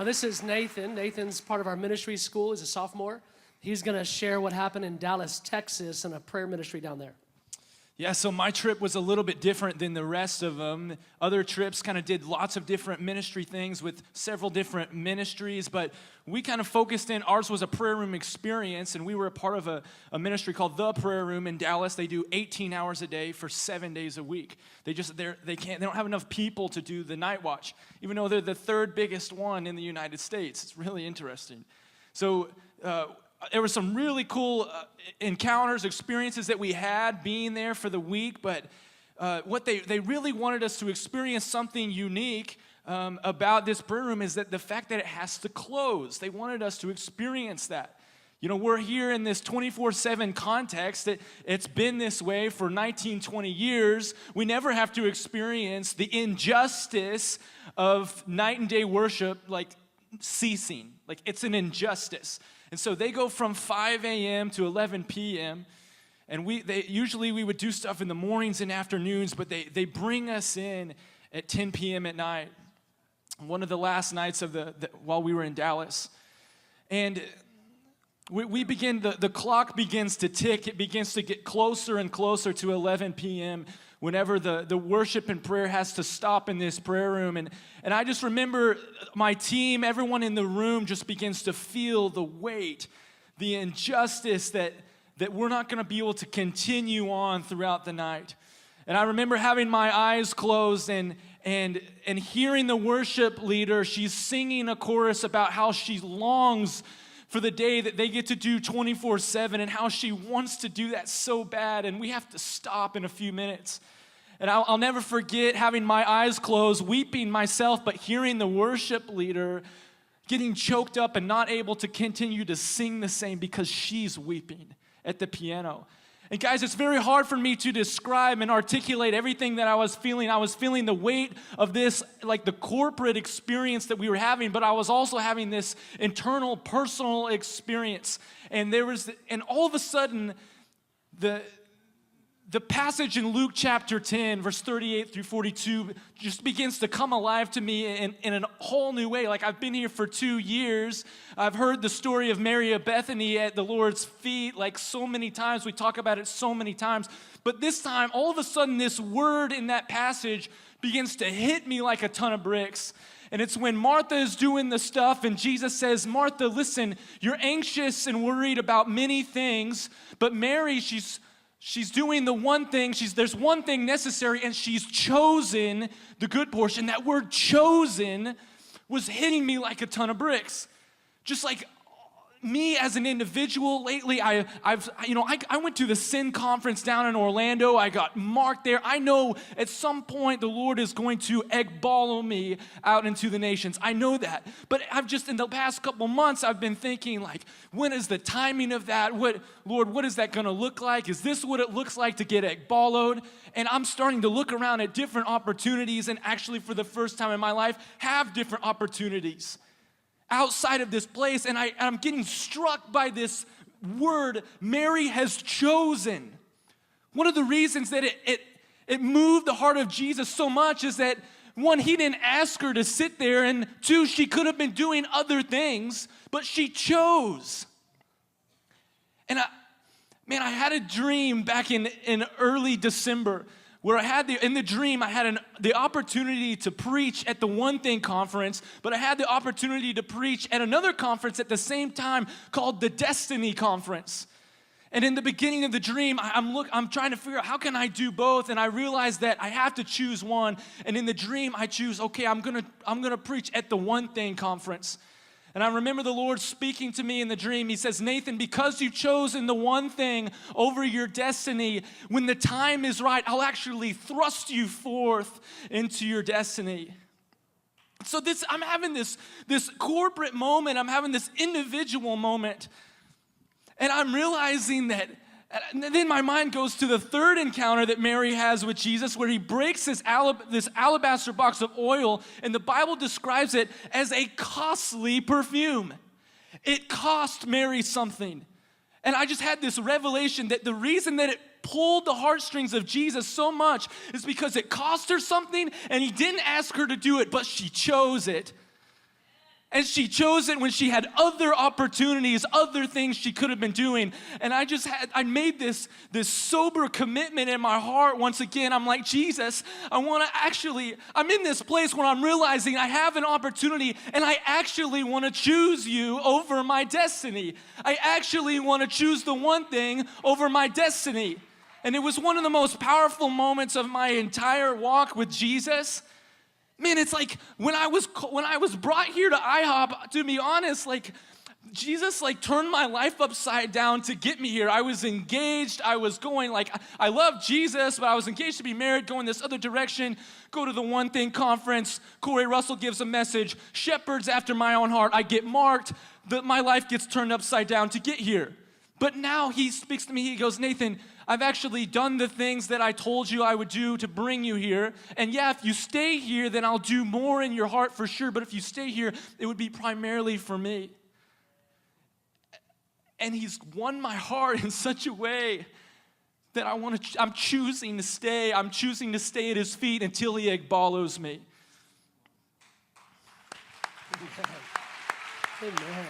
This is Nathan. Nathan's part of our ministry school. He's a sophomore. He's going to share what happened in Dallas, Texas, and a prayer ministry down there. Yeah, so my trip was a little bit different than the rest of them. Other trips kind of did lots of different ministry things with several different ministries, but we kind of focused in, ours was a prayer room experience, and we were a part of a ministry called The Prayer Room in Dallas. They do 18 hours a day for 7 days a week. They don't have enough people to do the night watch, even though they're the third biggest one in the United States. It's really interesting. So, there were some really cool encounters, experiences that we had being there for the week, but what they really wanted us to experience something unique about this prayer room is that the fact that it has to close. They wanted us to experience that. You know, we're here in this 24/7 context. It's been this way for 19, 20 years. We never have to experience the injustice of night and day worship like ceasing. Like, it's an injustice. And so they go from 5 a.m. to 11 p.m., and usually we would do stuff in the mornings and afternoons, but they bring us in at 10 p.m. at night. One of the last nights of while we were in Dallas. And we begin, the clock begins to tick. It begins to get closer and closer to 11 p.m. whenever the worship and prayer has to stop in this prayer room. And I just remember my team, everyone in the room just begins to feel the weight, the injustice that we're not going to be able to continue on throughout the night. And I remember having my eyes closed and hearing the worship leader. She's singing a chorus about how she longs for the day that they get to do 24/7 and how she wants to do that so bad, and we have to stop in a few minutes. And I'll never forget having my eyes closed, weeping myself, but hearing the worship leader getting choked up and not able to continue to sing the same because she's weeping at the piano. And guys, it's very hard for me to describe and articulate everything that I was feeling. I was feeling the weight of this, like the corporate experience that we were having, but I was also having this internal, personal experience. And all of a sudden, the passage in Luke chapter 10, verse 38 through 42 just begins to come alive to me in a whole new way. Like, I've been here for 2 years. I've heard the story of Mary of Bethany at the Lord's feet like so many times. We talk about it so many times. But this time, all of a sudden, this word in that passage begins to hit me like a ton of bricks. And it's when Martha is doing the stuff and Jesus says, Martha, listen, you're anxious and worried about many things, but Mary, She's doing the one thing, there's one thing necessary, and she's chosen the good portion. That word chosen was hitting me like a ton of bricks. Just like me as an individual lately, I went to the Sin Conference down in Orlando. I got marked there. I know at some point the Lord is going to ekballo me out into the nations. I know that. But in the past couple months, I've been thinking, like, when is the timing of that? Lord, what is that going to look like? Is this what it looks like to get ekballoed? And I'm starting to look around at different opportunities and actually for the first time in my life have different opportunities outside of this place, and I'm getting struck by this word, Mary has chosen. One of the reasons that it moved the heart of Jesus so much is that, one, he didn't ask her to sit there, and two, she could have been doing other things, but she chose. And I had a dream back in early December where in the dream, I had the opportunity to preach at the One Thing conference, but I had the opportunity to preach at another conference at the same time called the Destiny Conference. And in the beginning of the dream, I'm trying to figure out how can I do both, and I realized that I have to choose one. And in the dream, I choose, okay, I'm gonna preach at the One Thing conference. And I remember the Lord speaking to me in the dream. He says, Nathan, because you've chosen the one thing over your destiny, when the time is right, I'll actually thrust you forth into your destiny. So I'm having this corporate moment. I'm having this individual moment. And I'm realizing that, and then my mind goes to the third encounter that Mary has with Jesus, where he breaks this alabaster box of oil, and the Bible describes it as a costly perfume. It cost Mary something. And I just had this revelation that the reason that it pulled the heartstrings of Jesus so much is because it cost her something, and he didn't ask her to do it, but she chose it. And she chose it when she had other opportunities, other things she could have been doing. And I made this sober commitment in my heart. Once again, I'm like, Jesus, I'm in this place where I'm realizing I have an opportunity and I actually want to choose you over my destiny. I actually want to choose the one thing over my destiny. And it was one of the most powerful moments of my entire walk with Jesus. Man, it's like when I was brought here to IHOP, to be honest, like Jesus like turned my life upside down to get me here. I was engaged. I was going like, I love Jesus, but I was engaged to be married, going this other direction, go to the One Thing conference. Corey Russell gives a message, shepherds after my own heart. I get marked, my life gets turned upside down to get here. But now he speaks to me, he goes, Nathan, I've actually done the things that I told you I would do to bring you here. And yeah, if you stay here, then I'll do more in your heart for sure. But if you stay here, it would be primarily for me. And he's won my heart in such a way that I'm choosing to stay. I'm choosing to stay at his feet until he follows me. Amen. Amen.